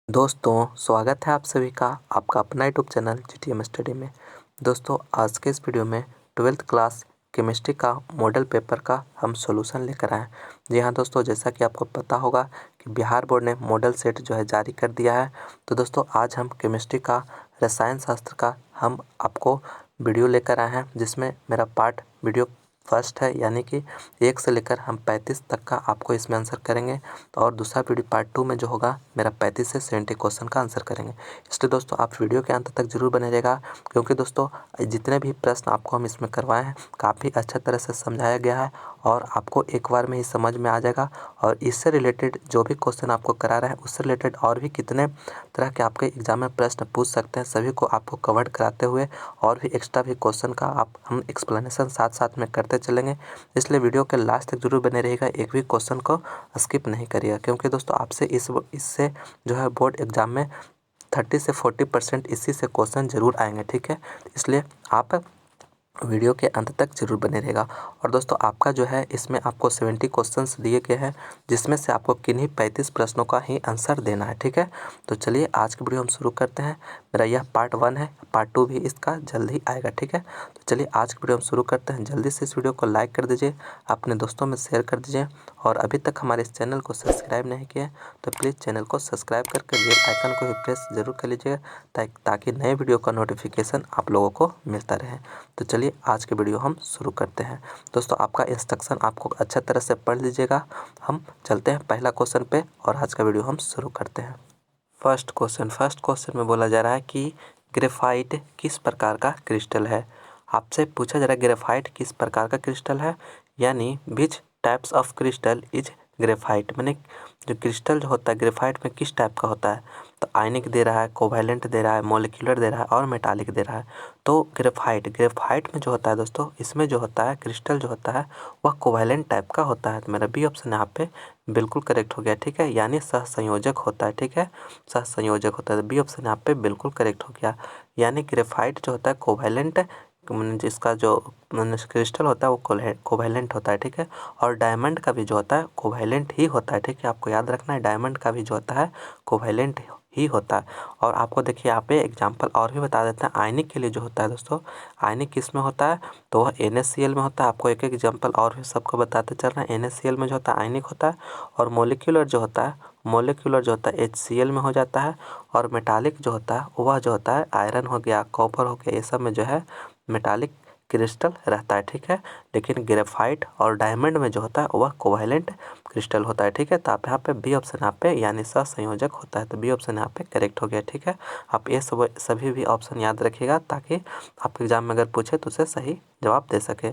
दोस्तों स्वागत है आप सभी का आपका अपना यूट्यूब चैनल GTM स्टडी में। दोस्तों आज के इस वीडियो में 12th क्लास केमिस्ट्री का मॉडल पेपर का हम सॉल्यूशन लेकर आए। जी हाँ दोस्तों, जैसा कि आपको पता होगा कि बिहार बोर्ड ने मॉडल सेट जो है जारी कर दिया है। तो दोस्तों आज हम केमिस्ट्री का रसायन शास्त्र का हम आपको वीडियो लेकर आए हैं, जिसमें मेरा पार्ट वीडियो फर्स्ट है, यानी कि 1 से लेकर हम 35 तक का आपको इसमें आंसर करेंगे। और दूसरा वीडियो पार्ट 2 में जो होगा मेरा 35 से 70 क्वेश्चन का आंसर करेंगे। इसलिए दोस्तों आप वीडियो के अंत तक जरूर बने रहेगा, क्योंकि दोस्तों जितने भी प्रश्न आपको हम इसमें करवाए हैं काफ़ी अच्छा तरह से समझाया गया है और आपको एक बार में ही समझ में आ जाएगा। और इससे रिलेटेड जो भी क्वेश्चन आपको करा रहे हैं उससे रिलेटेड और भी कितने तरह के आपके एग्जाम में प्रश्न पूछ सकते हैं, सभी को आपको कवर कराते हुए और भी एक्स्ट्रा भी क्वेश्चन का हम एक्सप्लेनेशन साथ साथ में करते चलेंगे। इसलिए वीडियो के लास्ट तक जरूर बने रहिएगा, एक भी क्वेश्चन को स्किप नहीं करिएगा, क्योंकि दोस्तों आपसे इससे जो है बोर्ड एग्जाम में 30 से 40% इसी से क्वेश्चन जरूर आएंगे। ठीक है, इसलिए आप वीडियो के अंत तक जरूर बने रहेगा। और दोस्तों आपका जो है इसमें आपको 70 क्वेश्चंस दिए गए हैं, जिसमें से आपको किन्हीं 35 प्रश्नों का ही आंसर देना है। ठीक है, तो चलिए आज की वीडियो हम शुरू करते हैं। मेरा यह पार्ट 1 है, पार्ट 2 भी इसका जल्द ही आएगा। ठीक है, तो चलिए आज की वीडियो हम शुरू करते हैं। जल्दी से इस वीडियो को लाइक कर दीजिए, अपने दोस्तों में शेयर कर दीजिए, और अभी तक हमारे इस चैनल को सब्सक्राइब नहीं किया तो प्लीज़ चैनल को सब्सक्राइब करके बेल आइकन को भी प्रेस जरूर कर लीजिएगा, ताकि नए वीडियो का नोटिफिकेशन आप लोगों को मिलता रहे। तो चलिए आज की वीडियो हम शुरू करते हैं। दोस्तों आपका इंस्ट्रक्शन आपको अच्छा तरह से पढ़ लीजिएगा। हम चलते हैं पहला क्वेश्चन पे और आज का वीडियो हम शुरू करते हैं। फर्स्ट क्वेश्चन में बोला जा रहा है कि ग्रेफाइट किस प्रकार का क्रिस्टल है। आपसे पूछा जा रहा है ग्रेफाइट किस प्रकार का क्रिस्टल है, यानी which types of crystal is graphite, मैंने जो क्रिस्टल जो होता है ग्रेफाइट में किस टाइप का होता है। तो आयनिक दे रहा है, कोवैलेंट दे रहा है, मॉलिक्यूलर दे रहा है और मेटालिक दे रहा है। तो ग्रेफाइट में जो होता है दोस्तों, इसमें जो होता है क्रिस्टल जो होता है वह कोवैलेंट टाइप का होता है। तो मेरा बी ऑप्शन यहाँ पे बिल्कुल करेक्ट हो गया। ठीक है, यानी सहसंयोजक होता है। ठीक है, सहसंयोजक होता है। तो बी ऑप्शन यहाँ पे बिल्कुल करेक्ट हो गया, यानी ग्रेफाइट जो होता है कोवैलेंट, जिसका जो क्रिस्टल होता है वो कोवैलेंट होता है। ठीक है, और डायमंड का भी जो होता है कोवैलेंट ही होता है। ठीक है, आपको याद रखना है डायमंड का भी जो होता है कोवैलेंट ही होता है। और आपको देखिए यहाँ पे एग्जांपल और भी बता देते हैं। आयनिक के लिए जो होता है दोस्तों, आयनिक किस में होता है, तो वह NaCl में होता है। आपको एक एक एग्जांपल और भी सबको बताते चल रहे हैं। NaCl में जो होता है आयनिक होता है, और मोलिकुलर जो होता है HCl में हो जाता है। और मेटालिक जो होता है वह जो होता है आयरन हो गया, कॉपर हो गया, ये सब में जो है मेटालिक क्रिस्टल रहता है। ठीक है, लेकिन ग्रेफाइट और डायमंड में जो होता है वह कोवैलेंट क्रिस्टल होता है। ठीक है, तो आप यहाँ पे बी ऑप्शन यहाँ पे यानी सहसंयोजक होता है। तो बी ऑप्शन यहाँ पे करेक्ट हो गया। ठीक है, आप ये सभी भी ऑप्शन याद रखिएगा, ताकि आपके एग्जाम में अगर पूछे तो उसे सही जवाब दे सके।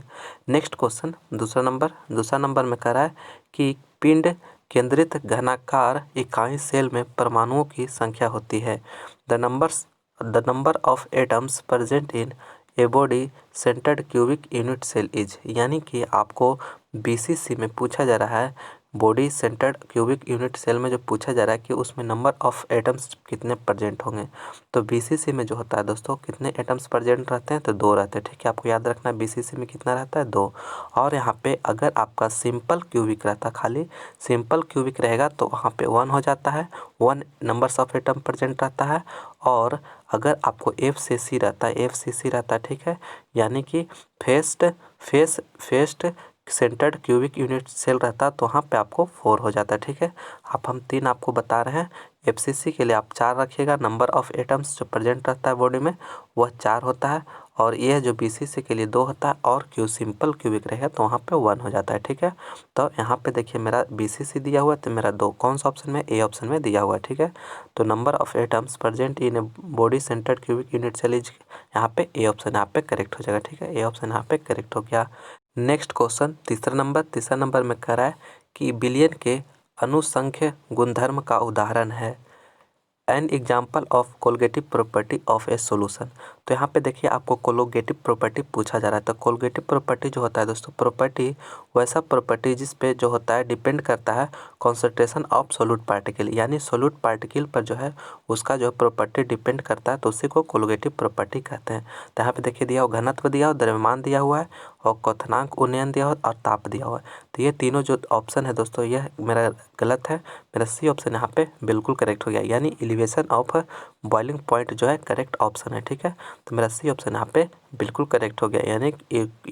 नेक्स्ट क्वेश्चन दूसरा नंबर में कह रहा है कि पिंड केंद्रित घनाकार इकाई सेल में परमाणुओं की संख्या होती है। The number of atoms present in a body centred cubic unit cell is, यानी कि आपको BCC में पूछा जा रहा है, body centred cubic unit cell में जो पूछा जा रहा है कि उसमें नंबर ऑफ एटम्स कितने प्रेजेंट होंगे। तो BCC में जो होता है दोस्तों कितने एटम्स प्रेजेंट रहते हैं, तो 2 रहते हैं। ठीक है, आपको याद रखना है BCC में कितना रहता है, 2। और यहाँ पे अगर आपका सिंपल क्यूबिक रहता, खाली सिंपल क्यूबिक रहेगा तो वहाँ पे 1 हो जाता है, 1 नंबर्स ऑफ एटम प्रेजेंट रहता है। और अगर आपको FCC रहता है, ठीक है, यानी कि face centred cubic unit cell रहता है, तो वहाँ पे आपको 4 हो जाता है। ठीक है, हम 3 आपको बता रहे हैं। FCC के लिए आप 4 रखिएगा, नंबर ऑफ एटम्स जो प्रेजेंट रहता है बॉडी में वह 4 होता है। और यह जो BCC के लिए 2 होता है, और सिंपल क्यूबिक रहेगा तो वहाँ पे 1 हो जाता है। ठीक है, तो यहाँ पे देखिए मेरा BCC दिया हुआ है, तो मेरा 2 कौन सा ऑप्शन में, A ऑप्शन में दिया हुआ है। ठीक है, तो number of atoms present in a body centred cubic unit cell is, यहाँ पे A ऑप्शन यहाँ पे करेक्ट हो जाएगा। ठीक है, A ऑप्शन यहाँ पे करेक्ट हो गया। नेक्स्ट क्वेश्चन तीसरा नंबर में कह रहा है कि विलयन के अनुसंख्य गुणधर्म का उदाहरण है। An example of colligative property of a solution. तो यहाँ पे देखिए आपको कोलोगेटिव प्रॉपर्टी पूछा जा रहा है। तो कोलगेटिव प्रॉपर्टी जो होता है दोस्तों, प्रॉपर्टी वैसा प्रॉपर्टी जिस पे जो होता है डिपेंड करता है कॉन्सेंट्रेशन ऑफ सोल्यूट पार्टिकल, यानी सोल्यूट पार्टिकल पर जो है उसका जो प्रॉपर्टी डिपेंड करता है, तो उसी को कोलगेटिव प्रॉपर्टी कहते हैं। तो यहाँ पे देखिए दिया हुआ घनत्व दिया हुआ, द्रव्यमान दिया हुआ है, और क्वथनांक उन्नयन दिया हुआ और ताप दिया हुआ है। तो ये तीनों जो ऑप्शन है दोस्तों यह मेरा गलत है, मेरा सी ऑप्शन यहाँ पे बिल्कुल करेक्ट हो गया, यानी एलिवेशन ऑफ बॉइलिंग पॉइंट जो है करेक्ट ऑप्शन है। ठीक है, तो मेरा सी ऑप्शन यहाँ पे बिल्कुल करेक्ट हो गया, यानी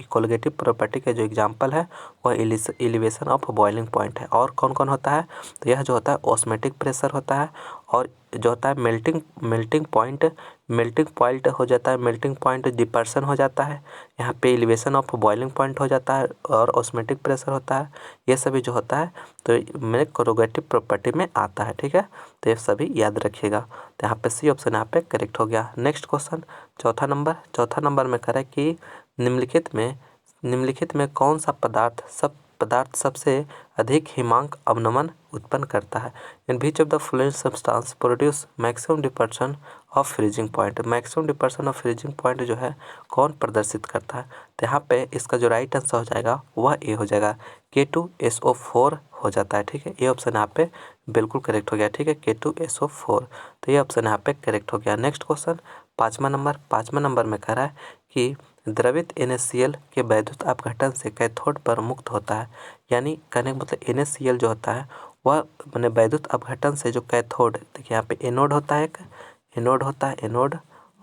कोलिगेटिव प्रॉपर्टी का जो एग्जाम्पल है वह एलिवेशन ऑफ बॉइलिंग पॉइंट है। और कौन कौन होता है, तो यह जो होता है ऑस्मेटिक प्रेशर होता है, और जो होता है मेल्टिंग पॉइंट हो जाता है, मेल्टिंग पॉइंट डिपर्सन हो जाता है, यहाँ पे एलिवेशन ऑफ बॉइलिंग पॉइंट हो जाता है, और ऑस्मेटिक प्रेशर होता है। ये सभी जो होता है तो मेरे कोलिगेटिव प्रॉपर्टी में आता है। ठीक है, तो ये सभी याद रखिएगा। तो यहाँ पे सी ऑप्शन यहाँ पे करेक्ट हो गया। नेक्स्ट क्वेश्चन चौथा नंबर में करें कि निम्नलिखित में कौन सा पदार्थ सबसे अधिक हिमांक अवनमन उत्पन्न करता है। In which of the following substance produce maximum depression of freezing point. Maximum depression of freezing point जो है कौन प्रदर्शित करता है, तो यहाँ पे इसका जो राइट आंसर हो जाएगा वह ए हो जाएगा, K2SO4 हो जाता है। ठीक है, ये ऑप्शन यहाँ पे बिल्कुल करेक्ट हो गया। ठीक है, K2SO4, तो ये ऑप्शन यहाँ पे करेक्ट हो गया। नेक्स्ट क्वेश्चन पाँचवा नंबर में कह रहा है कि द्रवित NaCl के वैद्युत अपघटन से कैथोड पर मुक्त होता है, यानी कहने का मतलब NaCl जो होता है वह मैंने वैद्युत अपघटन से जो कैथोड, देखिए यहाँ पे एनोड होता है, एक एनोड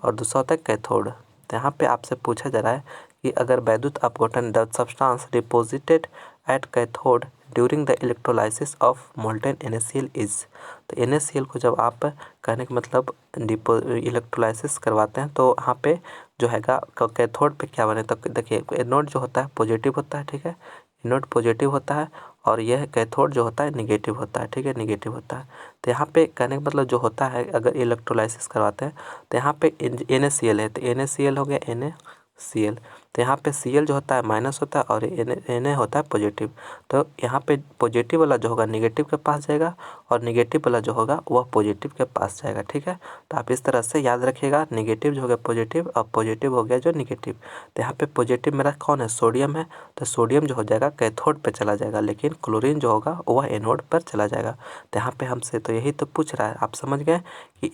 और दूसरा होता है कैथोड। तो यहाँ पे आपसे पूछा जा रहा है कि अगर वैद्युत अपघटन the substance deposited at cathode during the electrolysis of molten NaCl is. तो NaCl को जब आप कहने का मतलब इलेक्ट्रोलाइसिस करवाते हैं तो यहाँ पे जो हैगा कैथोड पे क्या बने, तो देखिए एनोड जो होता है पॉजिटिव होता है। ठीक है, एनोड पॉजिटिव होता है और यह कैथोड जो होता है निगेटिव होता है। ठीक है, निगेटिव होता है। तो यहाँ पे कहने का मतलब जो होता है अगर इलेक्ट्रोलाइसिस करवाते हैं तो यहाँ पे NaCl है, तो NaCl हो गया NaCl, तो यहाँ पे Cl जो होता है माइनस होता है और Na होता है पॉजिटिव। तो यहाँ पे पॉजिटिव वाला जो होगा निगेटिव के पास जाएगा और निगेटिव वाला जो होगा वह पॉजिटिव के पास जाएगा। ठीक है, तो आप इस तरह से याद रखिएगा, निगेटिव जो हो गया पॉजिटिव और पॉजिटिव हो गया जो निगेटिव। तो यहाँ पे पॉजिटिव मेरा कौन है, सोडियम है, तो सोडियम जो हो जाएगा कैथोड पे चला जाएगा, लेकिन क्लोरीन जो होगा वह एनोड पर चला जाएगा। तो यहाँ पे हमसे तो यही तो पूछ रहा है, आप समझ गए कि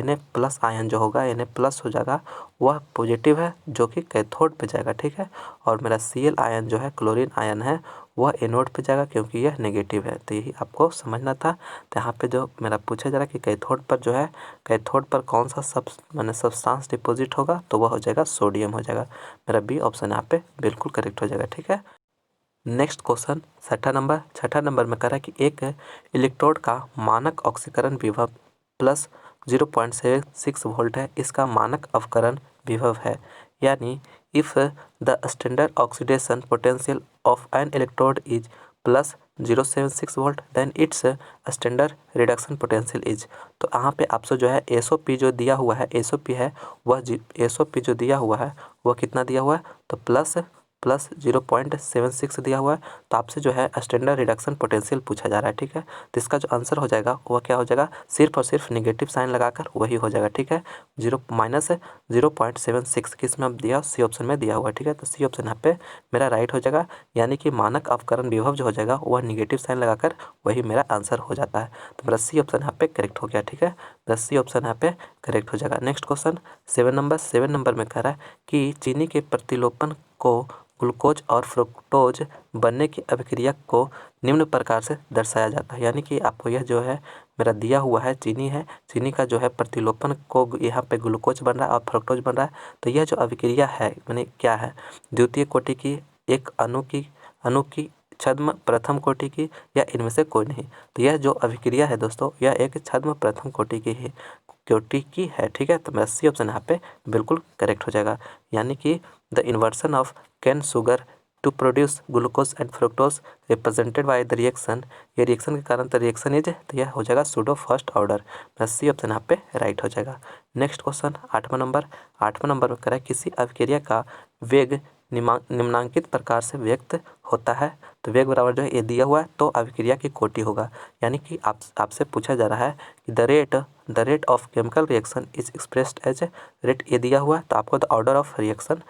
Na प्लस आयन जो होगा Na प्लस हो जाएगा वह पॉजिटिव है जो कि कैथोड पे जाएगा। ठीक है, और मेरा Cl आयन जो है क्लोरीन आयन है वह एनोड पे जाएगा क्योंकि यह नेगेटिव है। तो यही आपको समझना था। तो यहाँ पे जो मेरा पूछा जा रहा है कि कैथोड पर जो है कैथोड पर कौन सा सब्सटेंस डिपोजिट होगा, तो वह हो जाएगा सोडियम हो जाएगा। मेरा बी ऑप्शन यहाँ पे बिल्कुल करेक्ट हो जाएगा। ठीक है, नेक्स्ट क्वेश्चन छठा नंबर में कह रहा है कि एक इलेक्ट्रोड का मानक ऑक्सीकरण विभव प्लस 0.76 वोल्ट है, इसका मानक अवकरण विभव है, यानी if the standard oxidation potential of an electrode is plus 0.76 volt then its standard reduction potential is. तो यहाँ पे आपसे जो है SOP जो दिया हुआ है, SOP है वह SOP जो दिया हुआ है वह कितना दिया हुआ है, तो प्लस 0.76 दिया हुआ है। तो आपसे जो है स्टैंडर्ड रिडक्शन पोटेंशियल पूछा जा रहा है। ठीक है, तो इसका जो आंसर हो जाएगा वह क्या हो जाएगा, सिर्फ और सिर्फ निगेटिव साइन लगाकर वही हो जाएगा। ठीक है, 0.76 किस में दिया, सी ऑप्शन में दिया हुआ है। ठीक है, तो सी ऑप्शन यहाँ पे मेरा राइट हो जाएगा, यानी कि मानक अवकरण विभव जो हो जाएगा वह निगेटिव साइन लगाकर वही मेरा आंसर हो जाता है। तो मेरा सी ऑप्शन यहाँ पे करेक्ट हो गया। ठीक है, मेरा सी ऑप्शन यहाँ पे करेक्ट हो जाएगा। नेक्स्ट क्वेश्चन 7 नंबर में कह रहा है कि चीनी के प्रतिलोपन को ग्लूकोज और फ्रुक्टोज बनने की अभिक्रिया को निम्न प्रकार से दर्शाया जाता है, यानी कि आपको यह जो है मेरा दिया हुआ है चीनी का जो है प्रतिलोपन को यहाँ पे ग्लूकोज बन रहा है और फ्रुक्टोज बन रहा है। तो यह जो अभिक्रिया है मैंने क्या है, द्वितीय कोटि की, एक अणु की छद्म प्रथम कोटि की, या इनमें से कोई नहीं। तो यह जो अभिक्रिया है दोस्तों यह एक छद्म प्रथम कोटि की है। ठीक है, तो मेरा सी ऑप्शन यहाँ पे बिल्कुल करेक्ट हो जाएगा, यानी कि the inversion of cane sugar to produce glucose and fructose represented by the reaction, ये रिएक्शन के कारण तो रिएक्शन इज, तो यह हो जाएगा सूडो फर्स्ट ऑर्डर। मेरा सी ऑप्शन यहाँ पे राइट हो जाएगा। नेक्स्ट क्वेश्चन 8वां नंबर में करें किसी अभिक्रिया का वेग निम्नांकित प्रकार से व्यक्त होता है, तो वेग बराबर जो है ये दिया हुआ है तो अभिक्रिया की कोटि होगा, यानी कि आपसे पूछा जा रहा है कि the rate of chemical reaction is expressed as rate, ये दिया हुआ है तो आपको the order of reaction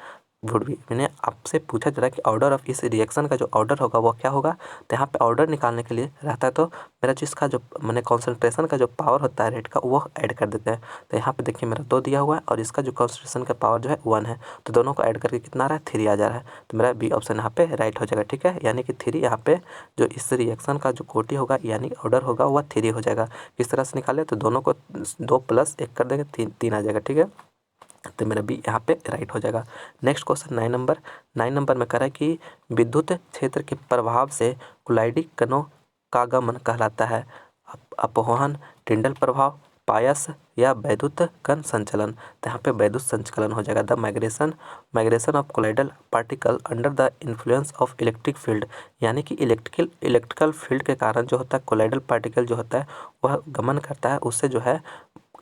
would be, मैंने आपसे पूछा जरा कि ऑर्डर ऑफ इस रिएक्शन का जो ऑर्डर होगा वो क्या होगा, तो यहाँ पे ऑर्डर निकालने के लिए रहता है तो मेरा जिसका जो मैंने कॉन्सेंट्रेशन का जो पावर होता है रेट का वो ऐड कर देते हैं। तो यहाँ पे देखिए मेरा 2 दिया हुआ है और इसका जो कॉन्सेंट्रेशन का पावर जो है 1 है, तो दोनों को ऐड करके कितना आ रहा है 3 आ जा रहा है। तो मेरा बी ऑप्शन यहाँ पे राइट हो जाएगा, ठीक है, यानी कि 3 यहाँ पे जो इस रिएक्शन का जो कोटी होगा यानी ऑर्डर होगा वह 3 हो जाएगा। किस तरह से निकाले, तो दोनों को 2 + 1 कर देंगे, 3 आ जाएगा, ठीक है, तो मेरा बी यहाँ पे राइट हो जाएगा। नेक्स्ट क्वेश्चन 9 नंबर में कह रहा है कि विद्युत क्षेत्र के प्रभाव से कोलाइडिक कणों का गमन कहलाता है अपवहन, टिंडल प्रभाव, पायस या वैद्युत कण संचलन। तो यहाँ पे वैद्युत संचलन हो जाएगा। The migration of colloidal particle under the influence of electric field, यानी कि इलेक्ट्रिकल फील्ड के कारण जो होता है कोलाइडल पार्टिकल जो होता है वह गमन करता है, उससे जो है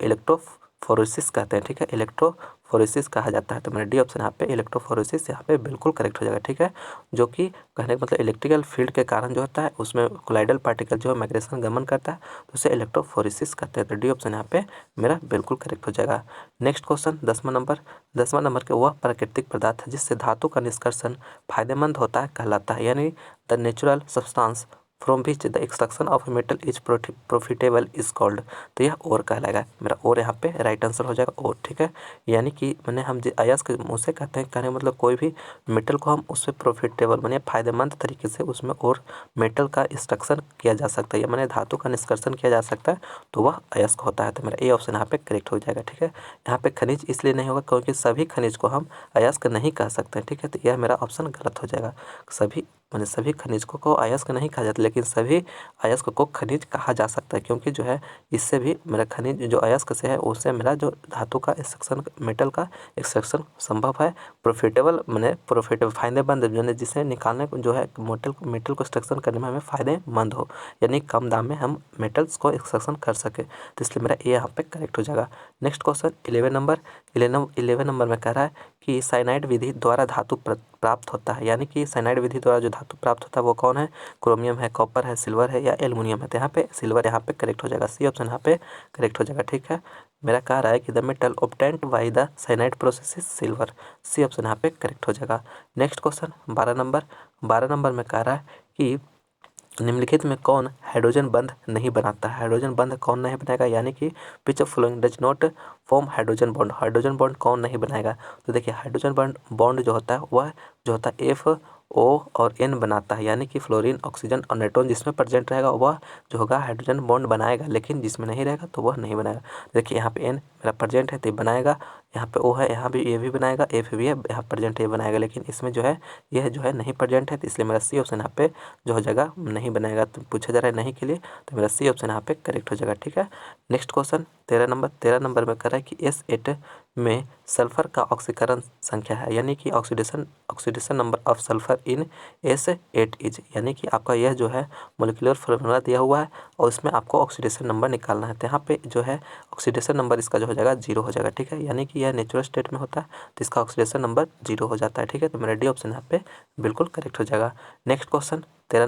इलेक्ट्रोफोरेसिस कहते हैं, ठीक है, इलेक्ट्रोफोरेसिस कहा जाता है। तो मेरा डी ऑप्शन यहाँ पे इलेक्ट्रोफोरेसिस यहाँ पे बिल्कुल करेक्ट हो जाएगा, ठीक है, जो कि कहने का मतलब इलेक्ट्रिकल फील्ड के कारण जो होता है उसमें कोलाइडल पार्टिकल जो है माइग्रेशन गमन करता है तो उसे इलेक्ट्रोफोरेसिस कहते हैं। तो डी ऑप्शन यहाँ पे मेरा बिल्कुल करेक्ट हो जाएगा। नेक्स्ट क्वेश्चन 10वां नंबर के वह प्राकृतिक पदार्थ है जिससे धातु का निष्कर्षण फायदेमंद होता है कहलाता है, यानी the natural substance from which the extraction of metal is profitable is called. तो यह और कहलाएगा, मेरा और यहाँ पे राइट आंसर हो जाएगा और, ठीक है, यानी कि मैंने हम अयस्क मुँह से कहते हैं, कहने मतलब कोई भी मेटल को हम उससे प्रॉफिटेबल माने फायदेमंद तरीके से उसमें और मेटल का एक्सट्रैक्शन किया जा सकता है या मैंने धातु का निष्कर्षण किया जा सकता है तो वह अयस्क होता है। तो मेरा ए ऑप्शन यहाँ पे करेक्ट हो जाएगा, ठीक है। यहाँ पे खनिज इसलिए नहीं होगा क्योंकि सभी खनिज को हम अयस्क नहीं कह सकते, ठीक है, तो यह मेरा ऑप्शन गलत हो जाएगा। सभी खनिजों को अयस्क नहीं कहा जाता, लेकिन सभी अयस्क को खनिज कहा जा सकता है क्योंकि जो है इससे भी मेरा खनिज जो अयस्क से है उससे मेरा जो धातु का एक्सट्रैक्शन मेटल का एक्सट्रैक्शन संभव है, प्रॉफिटेबल फायदेमंद जो है जिसे निकालने को जो है मेटल को एक्सट्रैक्शन करने में हमें फ़ायदेमंद हो, यानी कम दाम में हम मेटल्स को एक्सट्रैक्शन कर सके। तो इसलिए मेरा ए यहाँ पे करेक्ट हो जाएगा। नेक्स्ट क्वेश्चन 11 नंबर में कह रहा है कि साइनाइड विधि द्वारा धातु प्राप्त होता है, यानी कि साइनाइड विधि द्वारा जो धातु प्राप्त होता है वो कौन है, क्रोमियम है, कॉपर है, सिल्वर है या एल्युमिनियम है। तो यहाँ पे सिल्वर यहाँ पे करेक्ट हो जाएगा, सी ऑप्शन यहाँ पे करेक्ट हो जाएगा, ठीक है। मेरा कह रहा है कि the metal obtained by the cyanide process is silver, C option यहाँ पे करेक्ट हो जाएगा। नेक्स्ट क्वेश्चन 12 नंबर में कह रहा है कि निम्नलिखित में कौन हाइड्रोजन बंध नहीं बनाता है, हाइड्रोजन बंध कौन नहीं बनाएगा, यानी कि which of following does not form hydrogen bond, hydrogen bond कौन नहीं बनाएगा। तो देखिए हाइड्रोजन बॉन्ड जो होता है वह जो होता है FO और N बनाता है, यानी कि फ्लोरीन, ऑक्सीजन और नाइट्रोजन जिसमें प्रेजेंट रहेगा वह जो होगा हाइड्रोजन बॉन्ड बनाएगा, लेकिन जिसमें नहीं रहेगा तो वह नहीं बनाएगा। देखिए यहाँ पे N मेरा प्रेजेंट है तो ये बनाएगा, यहाँ पे O है, यहाँ भी ये भी बनाएगा, F भी है, यहाँ प्रेजेंट है ये बनाएगा, लेकिन इसमें जो है यह जो है नहीं प्रेजेंट है, तो इसलिए मेरा सी ऑप्शन यहाँ पे जो हो जाएगा नहीं बनाएगा। तो पूछा जा रहा है नहीं के लिए, तो मेरा सी ऑप्शन यहाँ पे करेक्ट हो जाएगा, ठीक है। नेक्स्ट क्वेश्चन 13 नंबर में कर रहा है कि S8 में सल्फर का ऑक्सीकरण संख्या है, यानी कि oxidation number of sulphur in S8 is, यानी कि आपका यह जो है मोलिकुलर फॉर्मूला दिया हुआ है और इसमें आपको ऑक्सीडेशन नंबर निकालना है। तो यहाँ पे जो है ऑक्सीडेशन नंबर इसका जो हो जाएगा 0 हो जाएगा, ठीक है, यानी कि यह नेचुरल स्टेट में होता है तो इसका ऑक्सीडेशन नंबर 0 हो जाता है, ठीक है। तो मेरा डी ऑप्शन यहाँ पे बिल्कुल करेक्ट हो जाएगा। नेक्स्ट क्वेश्चन 14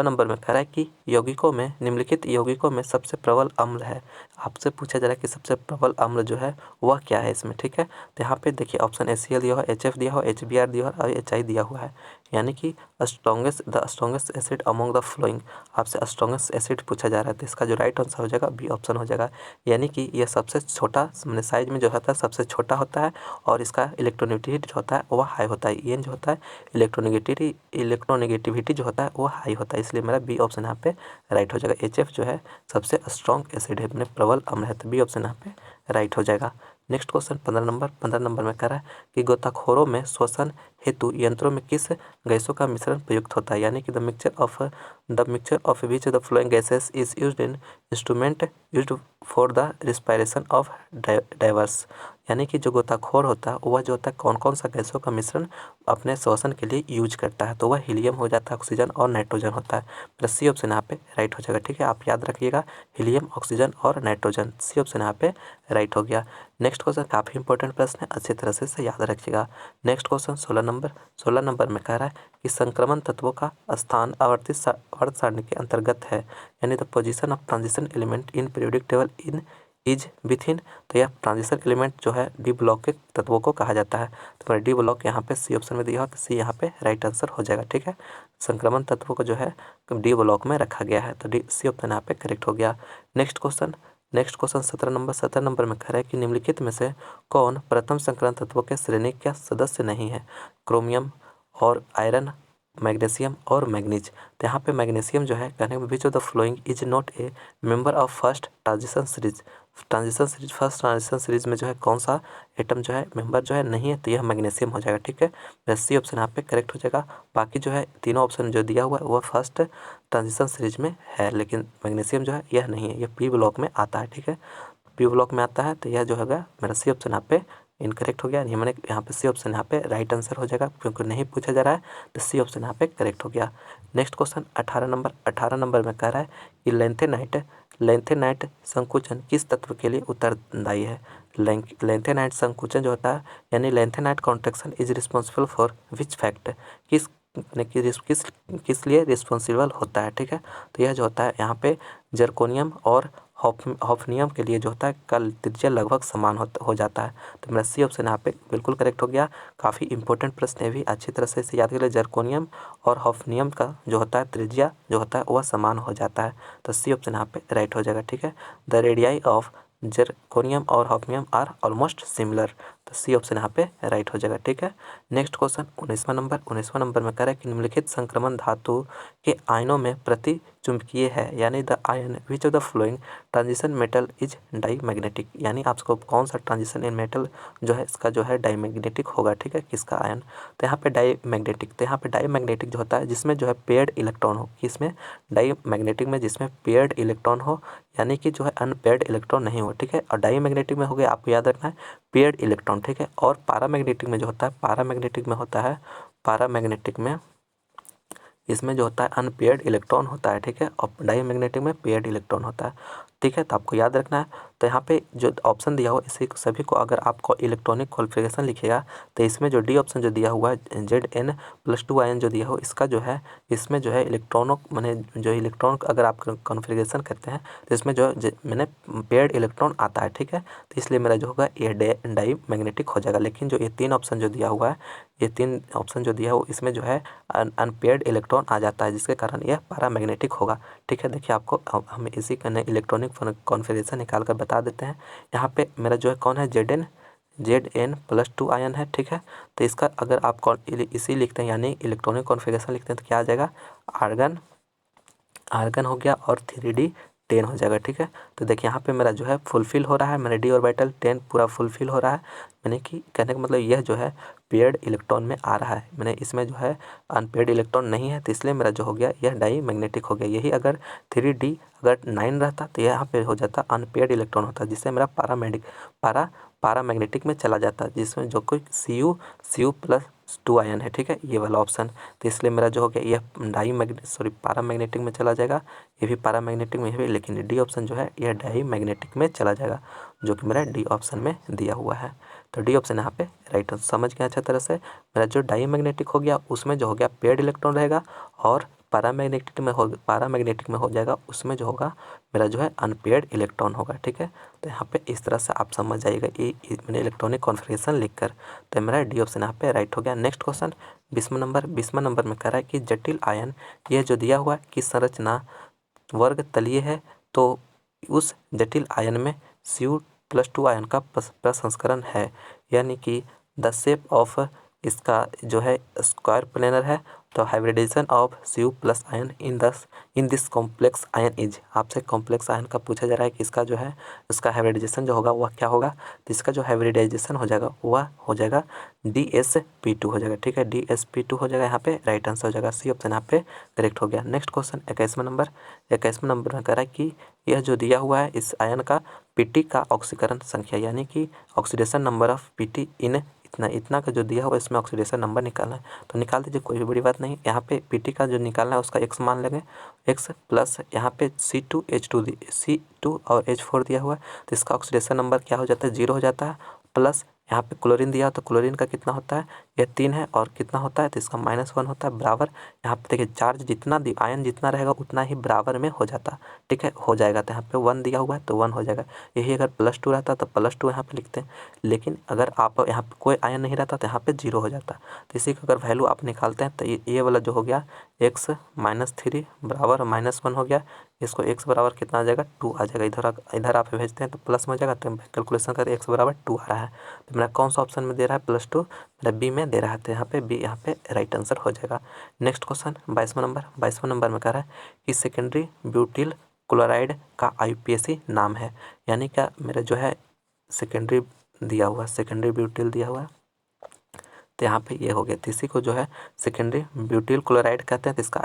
नंबर में कह रहा है कि यौगिकों में निम्नलिखित यौगिकों में सबसे प्रबल अम्ल है, आपसे पूछा जा रहा है कि सबसे प्रबल अम्ल जो है वह क्या है इसमें, ठीक है। तो यहाँ पे देखिए ऑप्शन HCl दिया हुआ है, HF दिया हुआ है, HBr दिया हुआ है और HI दिया हुआ है, यानी कि the strongest acid among the flowing, आपसे स्ट्रॉन्गेस्ट एसिड पूछा जा रहा है तो इसका जो राइट आंसर हो जाएगा बी ऑप्शन हो जाएगा, यानी कि यह सबसे छोटा मैंने साइज में जो होता है सबसे छोटा होता है और इसका इलेक्ट्रोनेगेटिविटी जो होता है वह हाई होता है, EN जो होता है इलेक्ट्रोनेगेटिविटी जो होता है वो हाई होता है, इसलिए मेरा बी ऑप्शन यहाँ पे राइट हो जाएगा। HF जो है सबसे स्ट्रॉन्ग एसिड है, प्रबल अम्ल है, तो बी ऑप्शन यहाँ पे राइट हो जाएगा। नेक्स्ट क्वेश्चन 15 नंबर में कह रहा है कि गोताखोरों में श्वसन हेतु यंत्रों में किस गैसों का मिश्रण प्रयुक्त होता है, यानी कि the mixture of which the flowing gases is used in instrument used for the respiration of diverse, यानी कि जो गोताखोर होता है वह जो होता है कौन कौन सा गैसों का मिश्रण अपने श्वसन के लिए यूज करता है, तो वह हीलियम हो जाता है, ऑक्सीजन और नाइट्रोजन होता है। मेरा सी ऑप्शन यहाँ पे राइट हो जाएगा, ठीक है, आप याद रखिएगा हीलियम, ऑक्सीजन और नाइट्रोजन, सी ऑप्शन यहाँ पे राइट हो गया। नेक्स्ट क्वेश्चन काफ़ी इंपॉर्टेंट प्रश्न है, अच्छी तरह से याद रखिएगा। नेक्स्ट क्वेश्चन 16 नंबर में कह रहा है कि संक्रमण तत्वों का स्थान आवर्त सारणी के अंतर्गत है, यानी the position of transition element in periodic table in is within, तो यह ट्रांजिशन एलिमेंट जो है डी ब्लॉक के तत्वों को कहा जाता है। तो मेरा डी ब्लॉक यहाँ पे सी ऑप्शन में दिया हो तो सी यहाँ पे राइट आंसर हो जाएगा। ठीक है, संक्रमण तत्वों को जो है डी ब्लॉक में रखा गया है, तो डी सी ऑप्शन यहाँ पे करेक्ट हो गया। नेक्स्ट क्वेश्चन 17 नंबर में कह रहा है कि निम्नलिखित में से कौन प्रथम संक्रांत तत्वों के श्रेणी का सदस्य नहीं है? क्रोमियम और आयरन, मैग्नीशियम और मैग्नीज। तो यहाँ पे मैग्नीशियम जो है कहने में विच of the following is not a member of first transition series. First transition series में जो है कौन सा एटम जो है मेंबर जो है नहीं है, तो यह मैग्नीशियम हो जाएगा। ठीक है, सी ऑप्शन यहाँ पे करेक्ट हो जाएगा। बाकी जो है तीनों ऑप्शन जो दिया हुआ है वह फर्स्ट ट्रांजिशन सीरीज में है, लेकिन मैग्नीशियम जो है यह नहीं है, यह पी ब्लॉक में आता है। ठीक है, पी ब्लॉक में आता है, तो यह जो होगा मेरा सी ऑप्शन यहाँ पे इनकरेक्ट हो गया। ये मैंने यहाँ पे सी ऑप्शन यहाँ पे राइट आंसर हो जाएगा, क्योंकि नहीं पूछा जा रहा है, तो सी ऑप्शन यहाँ पे करेक्ट हो गया। नेक्स्ट क्वेश्चन 18 नंबर में कह रहा है कि लेंथेनाइट संकुचन किस तत्व के लिए उत्तरदायी है? लेंथेनाइट संकुचन जो होता है यानी lanthanide contraction is responsible for which fact, किस लिए रिस्पॉन्सिबल होता है? ठीक है, तो यह जो होता है यहाँ पे जर्कोनियम और हॉफनियम के लिए जो होता है कल त्रिज्या लगभग समान हो जाता है। तो मेरा सी ऑप्शन यहाँ पे बिल्कुल करेक्ट हो गया। काफ़ी इंपॉर्टेंट प्रश्न है भी, अच्छी तरह से इसे याद कर ले। जर्कोनियम और हॉफनियम का जो होता है त्रिज्या जो होता है वह समान हो जाता है, तो सी ऑप्शन यहाँ पे राइट हो जाएगा। ठीक है, द रेडियाई ऑफ जर्कोनियम और हॉफनियम आर ऑलमोस्ट सिमिलर, तो सी ऑप्शन यहाँ पे राइट हो जाएगा। ठीक है, नेक्स्ट क्वेश्चन 19वां नंबर में कह रहा है कि निम्नलिखित संक्रमण धातु के आयनों में प्रति चुंबकीय है, यानी the ion which of the following transition metal is diamagnetic, यानी आपको कौन सा ट्रांजिशन इन मेटल जो है इसका जो है डाई मैग्नेटिक होगा। ठीक है, किसका आयन? तो यहाँ पे डाई मैग्नेटिक जो होता है जिसमें जो है पेयर्ड इलेक्ट्रॉन हो, किसमें? डाई मैग्नेटिक में जिसमें पेयर्ड इलेक्ट्रॉन हो, यानी कि जो है अनपेयर्ड इलेक्ट्रॉन नहीं हो। ठीक है, और डाई मैग्नेटिक में हो गया, आपको याद रखना है पेयर्ड इलेक्ट्रॉन। ठीक है, और पारामैग्नेटिक में जो होता है पारामैग्नेटिक में इसमें जो होता है अनपेयर्ड इलेक्ट्रॉन होता है। ठीक है, और डाई मैग्नेटिक में पेयर्ड इलेक्ट्रॉन होता है। ठीक है, तो आपको याद रखना है। तो यहाँ पे जो ऑप्शन दिया हुआ इसी सभी को अगर आपको इलेक्ट्रॉनिक कॉन्फ़िगरेशन लिखेगा तो इसमें जो डी ऑप्शन जो दिया हुआ है Zn+2 आयन जो दिया हो इसका जो है इसमें जो है इलेक्ट्रॉनों मैंने जो इलेक्ट्रॉन अगर आप कॉन्फ़िगरेशन करते हैं तो इसमें जो मैंने पेयर्ड इलेक्ट्रॉन आता है। ठीक है, तो इसलिए मेरा जो होगा ये डाई मैग्नेटिक हो जाएगा। लेकिन जो ये तीन ऑप्शन जो दिया हुआ है इसमें जो है अनपेयर्ड इलेक्ट्रॉन आ जाता है, जिसके कारण यह पैरामैग्नेटिक होगा। ठीक है, देखिए आपको हम इसी का इलेक्ट्रॉनिक कॉन्फ़िगरेशन निकाल कर बता देते हैं। यहाँ पे मेरा जो है कौन है Zn+2 आयन है। ठीक है, तो इसका अगर आप इसी लिखते हैं यानी इलेक्ट्रॉनिक कॉन्फ़िगरेशन लिखते हैं तो क्या आ जाएगा? आर्गन हो गया और 3D10 हो जाएगा। ठीक है, तो देखिए यहाँ पे मेरा जो है फुलफिल हो रहा है, मेरा डी ऑर्बिटल 10 पूरा फुलफिल हो रहा है। मैंने कि कहने का मतलब यह जो है पेयर्ड इलेक्ट्रॉन में आ रहा है, मैंने इसमें जो है अनपेयर्ड इलेक्ट्रॉन नहीं है, तो इसलिए मेरा जो हो गया यह डाई मैग्नेटिक हो गया। यही अगर 3D अगर 9 रहता तो यहाँ पे हो जाता अनपेयर्ड इलेक्ट्रॉन होता, जिससे मेरा पैरामैग्नेटिक में चला जाता, जिसमें जो कोई Cu+2 आयन है। ठीक है, ये वाला ऑप्शन, तो इसलिए मेरा जो हो गया यह पैरामैग्नेटिक में चला जाएगा। ये भी पैरामैग्नेटिक में है, लेकिन डी ऑप्शन जो है यह डाई मैग्नेटिक में चला जाएगा, जो कि मेरा डी ऑप्शन में दिया हुआ है। तो डी ऑप्शन यहाँ पे राइट आंसर समझ गया अच्छा तरह से। मेरा जो डाई मैग्नेटिक हो गया उसमें जो हो गया पेयर्ड इलेक्ट्रॉन रहेगा, और पैरामैग्नेटिक में हो जाएगा उसमें जो होगा मेरा जो है अनपेयर्ड इलेक्ट्रॉन होगा। ठीक है, तो यहाँ पे इस तरह से आप समझ जाइएगा ये मैंने इलेक्ट्रॉनिक कॉन्फ़िगरेशन लिखकर, तो मेरा डी ऑप्शन यहाँ पे राइट हो गया। नेक्स्ट क्वेश्चन 20वां नंबर में कह रहा है कि जटिल आयन यह जो दिया हुआ है कि संरचना वर्ग तलीय है, तो उस जटिल आयन में Cu+2 आयन का प्रसंस्करण है, यानी कि द शेप ऑफ इसका जो है स्क्वायर प्लेनर है। तो hybridisation of Cu+ ion in this complex ion is, आपसे कॉम्प्लेक्स आयन का पूछा जा रहा है कि इसका जो है इसका हाइब्रिडाइजेशन जो होगा वह क्या होगा, तो इसका जो हाइब्रिडाइजेशन हो जाएगा वह हो जाएगा DsP2 हो जाएगा। ठीक है, DsP2 हो जाएगा, यहाँ पे राइट आंसर हो जाएगा। सी ऑप्शन यहाँ पे करेक्ट हो गया। नेक्स्ट क्वेश्चन 21वां नंबर में कह रहा है कि यह जो दिया हुआ है इस आयन का Pt का ऑक्सीकरण संख्या, यानी कि ऑक्सीडेशन नंबर ऑफ Pt इन इतना का जो दिया हुआ इसमें ऑक्सीडेशन नंबर निकालना है, तो निकाल दीजिए, कोई भी बड़ी बात नहीं। यहाँ पे Pt का जो निकालना है उसका x मान लेंगे, x प्लस यहाँ पे C2 और H4 दिया हुआ है, तो इसका ऑक्सीडेशन नंबर क्या हो जाता है? 0 हो जाता है, प्लस यहाँ पे क्लोरीन दिया तो क्लोरीन का कितना होता है, यह 3 है और कितना होता है तो इसका -1 होता है बराबर। यहाँ पे देखिए चार्ज जितना आयन जितना रहेगा उतना ही बराबर में हो जाता, ठीक है, हो जाएगा। तो यहाँ पे 1 दिया हुआ है तो 1 हो जाएगा। यही अगर +2 रहता तो +2 यहाँ पे लिखते हैं, लेकिन अगर आप यहाँ पे कोई आयन नहीं रहता तो यहाँ पे 0 हो जाता। तो इसी का अगर वैल्यू आप निकालते हैं तो ये वाला जो हो गया x -3 बराबर -1 हो गया। इसको x बराबर कितना आ जाएगा 2 आ जाएगा। इधर आप भेजते हैं तो प्लस में हो जाएगा। तो कैलकुलेशन करें x बराबर 2 आ रहा है। तो मेरा कौन सा ऑप्शन में दे रहा है +2, मेरा बी में दे रहा है। तो यहाँ पे बी यहाँ पे राइट आंसर हो जाएगा। नेक्स्ट क्वेश्चन 22वां नंबर में कह रहा है कि सेकेंडरी ब्यूटिल क्लोराइड का IUPAC नाम है। यानी क्या मेरा जो है सेकेंडरी दिया हुआ, सेकेंडरी ब्यूटिल दिया हुआ है तो यहाँ पे ये हो गया। तो इसी को जो है सेकेंडरी ब्यूटिल क्लोराइड कहते हैं। तो इसका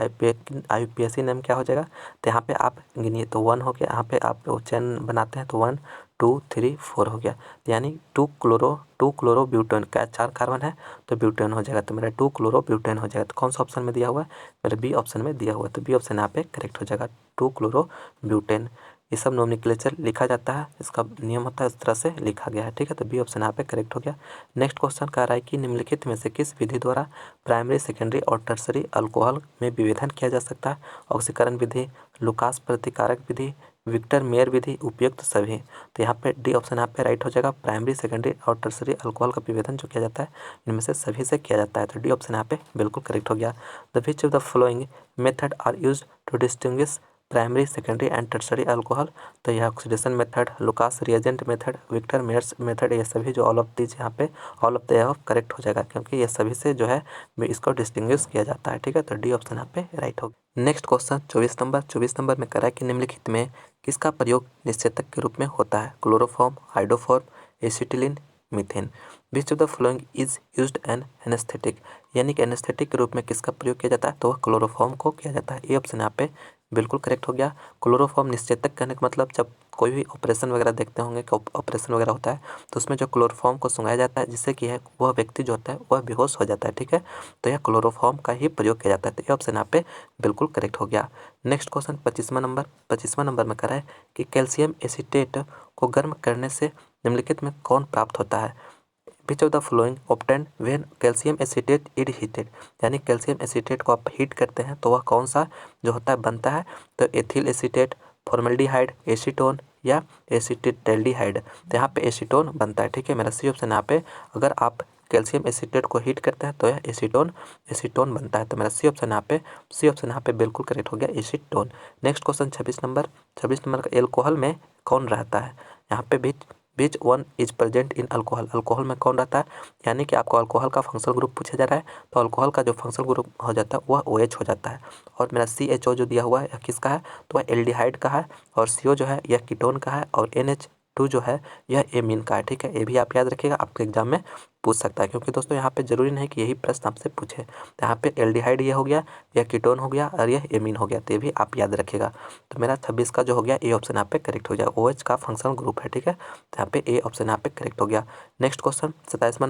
IUPAC नेम क्या हो जाएगा, तो यहाँ पे आप गिनिए तो 1 हो गया। यहाँ पे आप चेन बनाते हैं तो 1 2 3 4 हो गया। यानी 2 क्लोरो ब्यूटेन का 4 कार्बन है तो ब्यूटेन हो जाएगा। तो मेरा 2 क्लोरो ब्यूटेन हो जाएगा। तो कौन सा ऑप्शन में दिया हुआ है, मेरा बी ऑप्शन में दिया हुआ है। तो बी ऑप्शन यहाँ पे करेक्ट हो जाएगा, 2 क्लोरो ब्यूटेन। ये सब नोमेनक्लेचर लिखा जाता है, इसका नियम होता है, इस तरह से लिखा गया है, ठीक है। तो बी ऑप्शन यहाँ पे करेक्ट हो गया। नेक्स्ट क्वेश्चन कह रहा है कि निम्नलिखित में से किस विधि द्वारा प्राइमरी सेकेंडरी और टर्सरी अल्कोहल में विभेदन किया जा सकता है। ऑक्सीकरण विधि, लुकास प्रतिकारक विधि, विक्टर मेयर विधि, उपयुक्त सभी। तो यहाँ पे डी ऑप्शन यहाँ पे राइट हो जाएगा। प्राइमरी सेकेंडरी और टर्सरी अल्कोहल का विभेदन जो किया जाता है इनमें से सभी से किया जाता है। तो डी ऑप्शन यहाँ पे बिल्कुल करेक्ट हो गया। The which of the following method are used to distinguish primary secondary and tertiary alcohol. तो यह oxidation method, Lucas reagent method, Victor Meyers method, ये सभी जो ऑल ऑफ दीज यहाँ पे all of the above correct हो जाएगा, क्योंकि ये सभी से जो है इसको डिस्टिंग्विश किया जाता है, ठीक है। तो डी ऑप्शन यहाँ पे राइट होगा। नेक्स्ट क्वेश्चन 24 नंबर में कह रहा है कि निम्नलिखित में किसका प्रयोग निश्चेतक के रूप में होता है। Chloroform, हाइड्रोफॉर्म, acetylene, methane. Which of the following is used N anaesthetic. यानी कि एनेस्थेटिक के रूप में किसका प्रयोग किया जाता है, तो वह क्लोरोफॉर्म को किया जाता है। ये ऑप्शन यहाँ पे बिल्कुल करेक्ट हो गया। क्लोरोफॉर्म निश्चेतक कहने का मतलब जब कोई भी ऑपरेशन वगैरह देखते होंगे कि ऑपरेशन वगैरह होता है तो उसमें जो क्लोरोफॉर्म को सुंघाया जाता है जिससे कि है वह व्यक्ति जो होता है वह बेहोश हो जाता है, ठीक है। तो यह क्लोरोफॉर्म का ही प्रयोग किया जाता है। तो ये ऑप्शन यहाँ पे बिल्कुल करेक्ट हो गया। नेक्स्ट क्वेश्चन 25वां नंबर में कह रहा है कि कैल्शियम एसीटेट को गर्म करने से निम्नलिखित में कौन प्राप्त होता है। विच of the flowing obtained when calcium acetate is heated. यानी कैल्शियम एसीटेट को आप हीट करते हैं तो वह कौन सा जो होता है बनता है, तो एथिल एसीटेट, फॉर्मल्डिहाइड, एसीटोन या एसीटिल्डिहाइड। तो यहाँ पे एसीटोन बनता है, ठीक है। मेरा सी ऑप्शन यहाँ पे अगर आप कैल्शियम एसीटेट को हीट करते हैं तो यह एसीटोन बनता है। तो मेरा सी ऑप्शन यहाँ पे बिल्कुल करेक्ट हो गया, एसीटोन। नेक्स्ट क्वेश्चन 26 नंबर का एल्कोहल में कौन रहता है। यहाँ पे भी which one is present in alcohol. Alcohol में कौन रहता है, यानी कि आपको अल्कोहल का फंक्शनल ग्रुप पूछा जा रहा है तो अल्कोहल का जो फंक्शनल ग्रुप हो जाता है वह OH हो जाता है। और मेरा CHO जो दिया हुआ है यह किसका है, तो वह एल्डिहाइड का है। और CO जो है यह कीटोन का है। और NH2 जो है यह एमीन का है, ठीक है। ये भी आप याद रखिएगा, आपके एग्जाम में पूछ सकता है, क्योंकि दोस्तों यहाँ पे जरूरी नहीं कि यही प्रश्न आपसे पूछे। तो यहाँ पे एल्डिहाइड ये हो गया, यह कीटोन हो गया और यह एमीन हो गया, तो ये भी आप याद रखिएगा। तो मेरा 26 का जो हो गया ए ऑप्शन यहाँ पे करेक्ट हो जाएगा। OH का फंक्शनल ग्रुप है, ठीक है। तो यहाँ पे ए ऑप्शन यहाँ पे करेक्ट हो गया। नेक्स्ट क्वेश्चन 27वां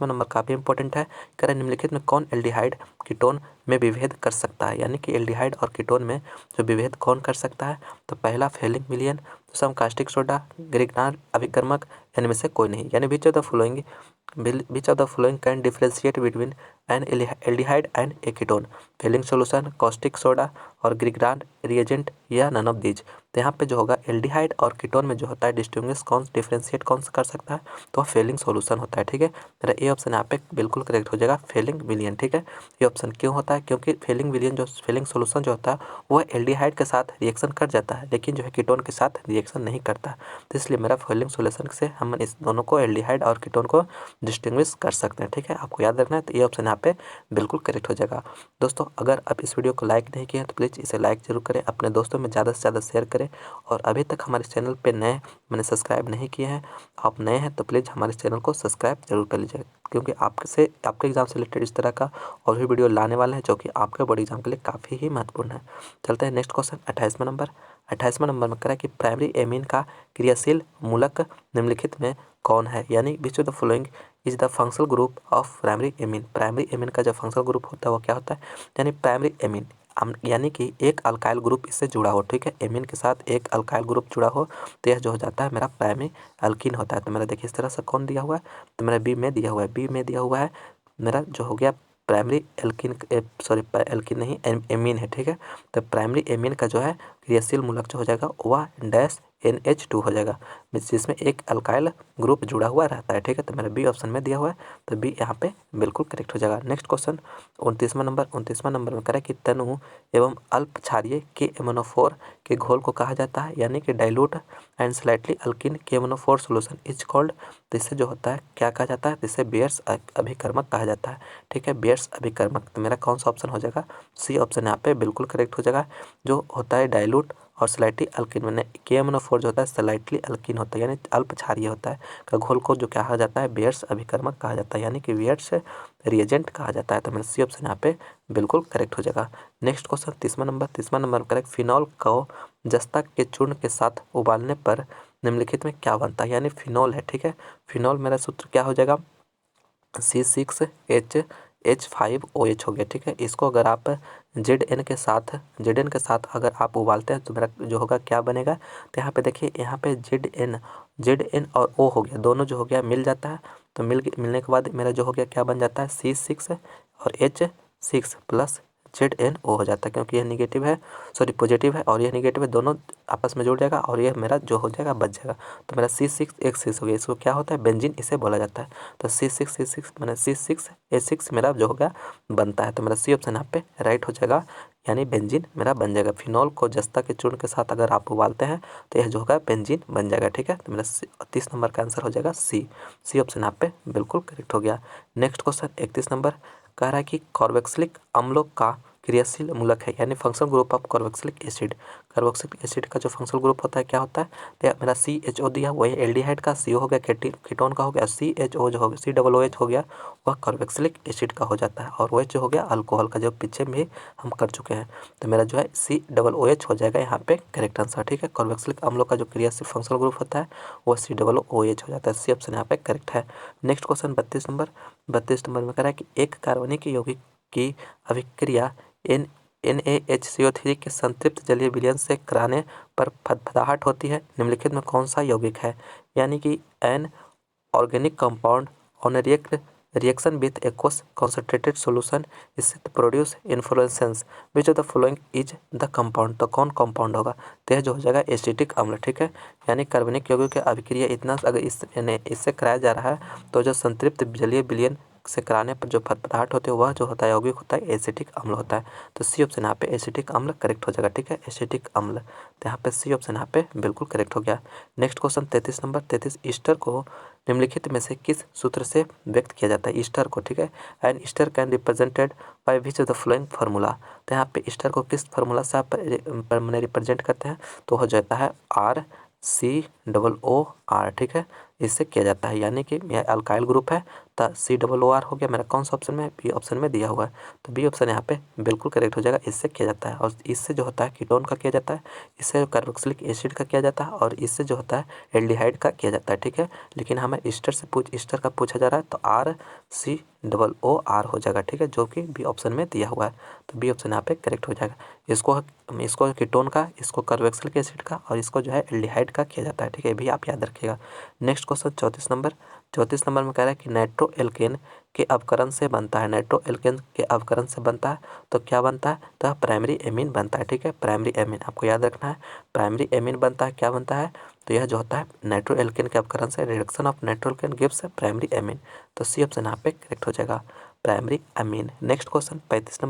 नंबर काफ़ी इंपॉर्टेंट है। कह रहे निम्नलिखित में कौन एल्डिहाइड कीटोन में विभेद कर सकता है। यानी कि एल्डिहाइड और कीटोन में जो विभेद कौन कर सकता है, तो पहला फेलिंग मिलियन, दूसरा कास्टिक सोडा, ग्रिग्नार अभिकर्मक, इनमें से कोई नहीं। यानी which of the following can differentiate between an aldehyde and a ketone. Fehling solution, caustic soda और ग्रिग्नार रिएजेंट या नन ऑफ दीज। तो यहाँ पे जो होगा एल्डिहाइड और कीटोन में जो होता है डिफरेंशिएट कौन सा कर सकता है, तो फेलिंग सोल्यूशन होता है, ठीक है। मेरा ए ऑप्शन यहाँ पे बिल्कुल करेक्ट हो जाएगा, फेलिंग विलियन, ठीक है। ये ऑप्शन क्यों होता है, क्योंकि फेलिंग सोल्यूशन जो होता है वह एल्डिहाइड के साथ रिएक्शन कर जाता है लेकिन जो है कीटोन के साथ रिएक्शन नहीं करता। तो इसलिए मेरा फेलिंग सोल्यूशन से हम इस दोनों को एल्डिहाइड और कीटोन को डिस्टिंग्विश कर सकते हैं, ठीक है। आपको याद रखना है। तो ये ऑप्शन यहाँ पे बिल्कुल करेक्ट हो जाएगा। दोस्तों अगर आप इस वीडियो को लाइक नहीं किए हैं तो प्लीज़ इसे लाइक जरूर करें, अपने दोस्तों में ज़्यादा से ज़्यादा शेयर करें। और अभी तक हमारे चैनल पे मैंने सब्सक्राइब नहीं किए हैं, आप नए हैं तो प्लीज़ हमारे चैनल को सब्सक्राइब जरूर कर लीजिए, क्योंकि आपके एग्ज़ाम से रिलेटेड इस तरह का और भी वीडियो लाने वाले हैं जो कि आपके बोर्ड एग्जाम के लिए काफ़ी ही महत्वपूर्ण है। चलते हैं नेक्स्ट क्वेश्चन 28वां नंबर में कह रहा है कि प्राइमरी एमीन का क्रियाशील मूलक निम्नलिखित में कौन है। यानी which of the following is the functional group of primary amine. Primary amine का जो फंक्शनल ग्रुप होता है वो क्या होता है, यानी प्राइमरी एमीन यानी कि एक अल्काइल ग्रुप इससे जुड़ा हो, ठीक है, एमीन के साथ एक अल्काइल ग्रुप जुड़ा हो तो यह जो हो जाता है मेरा प्राइमरी अल्कीन होता है। तो मेरा देखिए इस तरह से कौन दिया हुआ है, तो मेरा बी में दिया हुआ है, बी में दिया हुआ है मेरा जो हो गया प्राइमरी एल्कीन, सॉरी एल्कीन नहीं एमीन है, ठीक है। तो प्राइमरी एमीन का जो है क्रियाशील मूलक जो हो जाएगा वह डैश NH2 हो जाएगा, जिसमें एक अल्काइल ग्रुप जुड़ा हुआ रहता है, ठीक है। तो मेरा बी ऑप्शन में दिया हुआ है, तो बी यहाँ पे बिल्कुल करेक्ट हो जाएगा। नेक्स्ट क्वेश्चन 29वां नंबर में करें कि तनु एवं अल्प क्षारीय के MnO4 के घोल को कहा जाता है, यानी कि डाइल्यूट एंड स्लाइटली अल्किन के MnO4 सोल्यूशन इज कॉल्ड। तो इससे जो होता है क्या कहा जाता है, तो इसे बेयर्स अभिकर्मक कहा जाता है, ठीक है, बेयर्स अभिकर्मक। तो मेरा कौन सा ऑप्शन हो जाएगा, सी ऑप्शन यहाँ पे बिल्कुल करेक्ट हो जाएगा। जो होता है डाइल्यूट और स्लाइटली अल्किन, मैंने KMnO4 जो होता है स्लाइटली अल्किन होता है यानी अल्प क्षारीय होता है का घोल को जो कहा जाता है बेयर्स अभिकर्मक कहा जाता है, यानी कि बेयर्स रिएजेंट कहा जाता है। तो मेरा सी ऑप्शन यहाँ पे बिल्कुल करेक्ट हो जाएगा। नेक्स्ट क्वेश्चन 30वां नंबर करेक्ट, फिनॉल को जस्ता के चूर्ण के साथ उबालने पर निम्नलिखित में क्या बनता है, यानी फिनॉल है, ठीक है। फिनॉल मेरा सूत्र क्या हो जाएगा, C6H5OH हो गया, ठीक है। इसको अगर आप Zn के साथ अगर आप उबालते हैं तो मेरा जो होगा क्या बनेगा, तो यहाँ पे देखिए यहाँ पे Zn और O हो गया, दोनों जो हो गया मिल जाता है। तो मिलने के बाद मेरा जो हो गया क्या बन जाता है, C6 और H6 प्लस ZnO हो जाता है, क्योंकि यह निगेटिव है, सॉरी पॉजिटिव है और यह निगेटिव है, दोनों आपस में जुड़ जाएगा और यह मेरा जो हो जाएगा बच जाएगा। तो मेरा C6H6 हो गया, इसको क्या होता है बेंजीन इसे बोला जाता है। तो C6H6 मैंने C6H6 मेरा जो हो गया बनता है। तो मेरा सी ऑप्शन यहाँ पे राइट हो जाएगा, यानी बेंजीन मेरा बन जाएगा। फिनॉल को जस्ता के चूर्ण के साथ अगर आप उबालते हैं तो यह जो होगा बेंजीन बन जाएगा, ठीक है। तो मेरा 30 नंबर का आंसर हो जाएगा सी ऑप्शन यहाँ पे बिल्कुल करेक्ट हो गया। नेक्स्ट क्वेश्चन 31 नंबर कह रहा है कि कार्बोक्सिलिक अम्लों का क्रियाशील मूलक है, यानी functional group of carboxylic acid. Carboxylic acid का जो फंक्शनल ग्रुप होता है क्या होता है, तो मेरा CHO दिया वही एल्डिहाइड का, CO हो गया कीटोन का हो गया, CHO जो हो गया COOH हो गया वह कार्बोक्सिलिक एसिड का हो जाता है, और वह जो हो गया अल्कोहल का, जो पीछे में हम कर चुके हैं। तो मेरा जो है COOH हो जाएगा यहाँ पे करेक्ट आंसर, ठीक है। कार्बोक्सिलिक अम्लों का जो क्रियाशील फंक्शनल ग्रुप होता है वह COOH हो जाता है, सी ऑप्शन यहाँ पे करेक्ट है। नेक्स्ट क्वेश्चन 32 नंबर में कह रहा है कि एक कार्बनिक यौगिक की अभिक्रिया NaHCO3 के संतृप्त जलीय विलयन से कराने पर फदफदाहट होती है, निम्नलिखित में कौन सा यौगिक है, यानी कि an organic compound on reaction with aqueous concentrated solution is produce inflorescence which of the following is the compound. तो कौन कंपाउंड होगा, तो यह जो हो जाएगा एसिटिक अम्ल, ठीक है। यानी कार्बनिक यौगिक की अभिक्रिया इतना अगर इससे कराया जा रहा है तो जो संतृप्त जलीय विलयन से कराने पर जो फदफदाहट होती है वह जो होता है यौगिक होता है एसिटिक अम्ल होता है। तो सी ऑप्शन यहाँ पे एसिटिक अम्ल करेक्ट हो जाएगा, ठीक है, एसिटिक अम्ल। तो यहाँ पे सी ऑप्शन यहाँ पे बिल्कुल करेक्ट हो गया। नेक्स्ट क्वेश्चन 33 ईस्टर को निम्नलिखित में से किस सूत्र से व्यक्त किया जाता है, ईस्टर को, ठीक है। And Easter can represented by which of the flowing formula. तो यहाँ पे ईस्टर को किस फार्मूला से आप मैंने रिप्रेजेंट करते हैं, तो हो जाता है RCOOR, ठीक है, इससे किया जाता है, यानी कि यह अल्काइल ग्रुप है तो COOR हो गया। मेरा कौन सा ऑप्शन में, बी ऑप्शन में दिया हुआ है, तो बी ऑप्शन यहाँ पे बिल्कुल करेक्ट हो जाएगा, इससे किया जाता है। और इससे जो होता है कीटोन का किया जाता है, इससे कार्बोक्सिलिक एसिड का किया जाता है, और इससे जो होता है एल्डिहाइड का किया जाता है, ठीक है। लेकिन हमें ईस्टर का पूछा जा रहा है तो RCOOR हो जाएगा, ठीक है, जो कि बी ऑप्शन में दिया हुआ है। तो बी ऑप्शन यहाँ पे करेक्ट हो जाएगा। इसको कीटोन का, इसको कार्बोक्सिलिक एसिड का, और इसको जो है एल्डिहाइड का किया जाता है, ठीक है, भी आप याद रखिएगा। नेक्स्ट क्वेश्चन 34 नंबर में कह रहा है कि नाइट्रो एल्केन के अवकरण से बनता है, नाइट्रो एल्केन के अवकरण से बनता है तो क्या बनता है, तो प्राइमरी एमीन बनता है, ठीक है, प्राइमरी एमीन आपको याद रखना है, प्राइमरी एमीन बनता है, क्या बनता है, तो यह जो होता है नाइट्रो एल्केन के अवकरण से reduction of nitro alkene gives primary amine. तो सी ऑप्शन यहाँ पे करेक्ट हो जाएगा, primary amine. Next question 35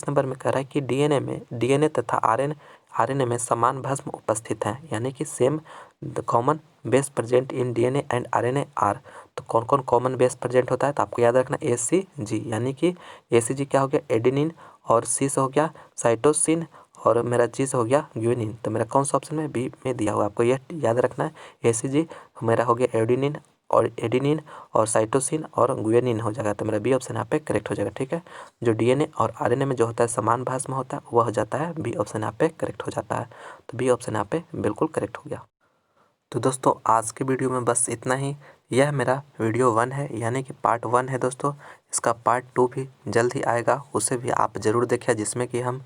number में कह रहा है कि डीएनए तथा आरएनए में समान भस्म उपस्थित है, यानी कि same the common base present in DNA and RNA are. तो कौन कौन कॉमन बेस प्रेजेंट होता है, तो आपको याद रखना ACG, यानी कि ACG क्या हो गया एडेनिन, और C से हो गया साइटोसिन, और मेरा G से हो गया ग्यूनिन। तो मेरा कौन सा ऑप्शन में बी में दिया हुआ है, आपको यह याद रखना है। ACG मेरा हो गया एडेनिन और साइटोसिन और ग्यूनिन हो जाएगा। तो मेरा बी ऑप्शन यहाँ पे करेक्ट हो जाएगा, ठीक है। जो डीएनए और आरएनए में जो होता है समान भास्म होता है वह हो जाता है, बी ऑप्शन यहाँ पे करेक्ट हो जाता है। तो बी ऑप्शन यहाँ पे बिल्कुल करेक्ट हो गया। तो दोस्तों आज के वीडियो में बस इतना ही। यह मेरा वीडियो 1 है, यानी कि पार्ट 1 है दोस्तों। इसका पार्ट 2 भी जल्द ही आएगा, उसे भी आप ज़रूर देखिए, जिसमें कि हम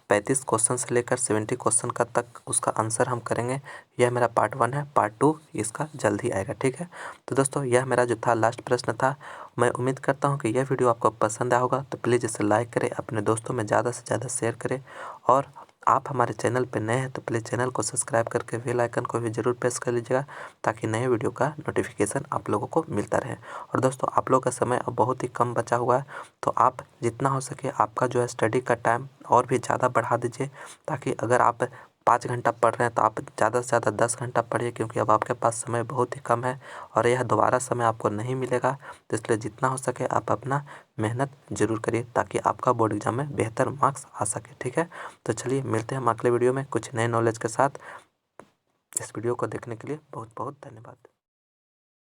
35 क्वेश्चन से लेकर 70 क्वेश्चन का तक उसका आंसर हम करेंगे। यह मेरा पार्ट 1 है, पार्ट 2 इसका जल्द ही आएगा, ठीक है। तो दोस्तों यह मेरा जो था लास्ट प्रश्न था। मैं उम्मीद करता हूँ कि यह वीडियो आपको पसंद आया होगा, तो प्लीज़ इसे लाइक करें, अपने दोस्तों में ज़्यादा से ज़्यादा शेयर करें, और आप हमारे चैनल पर नए हैं तो प्लीज़ चैनल को सब्सक्राइब करके बेल आइकन को भी ज़रूर प्रेस कर लीजिएगा, ताकि नए वीडियो का नोटिफिकेशन आप लोगों को मिलता रहे। और दोस्तों आप लोगों का समय अब बहुत ही कम बचा हुआ है, तो आप जितना हो सके आपका जो है स्टडी का टाइम और भी ज़्यादा बढ़ा दीजिए, ताकि अगर आप 5 घंटा पढ़ रहे हैं तो आप ज़्यादा से ज़्यादा 10 घंटा पढ़िए, क्योंकि अब आपके पास समय बहुत ही कम है और यह दोबारा समय आपको नहीं मिलेगा। तो इसलिए जितना हो सके आप अपना मेहनत ज़रूर करिए, ताकि आपका बोर्ड एग्जाम में बेहतर मार्क्स आ सके, ठीक है। तो चलिए मिलते हैं हम अगले वीडियो में कुछ नए नॉलेज के साथ। इस वीडियो को देखने के लिए बहुत बहुत धन्यवाद।